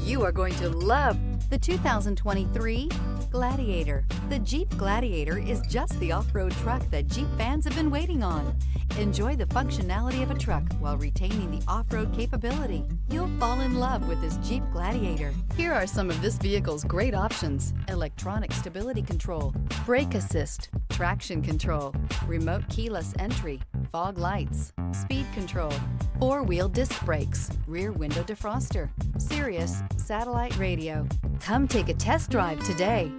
You are going to love the 2023 Gladiator. The Jeep Gladiator is just the off-road truck that Jeep fans have been waiting on. Enjoy the functionality of a truck while retaining the off-road capability. You'll fall in love with this Jeep Gladiator. Here are some of this vehicle's great options: electronic stability control, brake assist, traction control, remote keyless entry, fog lights, speed control, four-wheel disc brakes, rear window defroster, Sirius satellite radio. Come take a test drive today.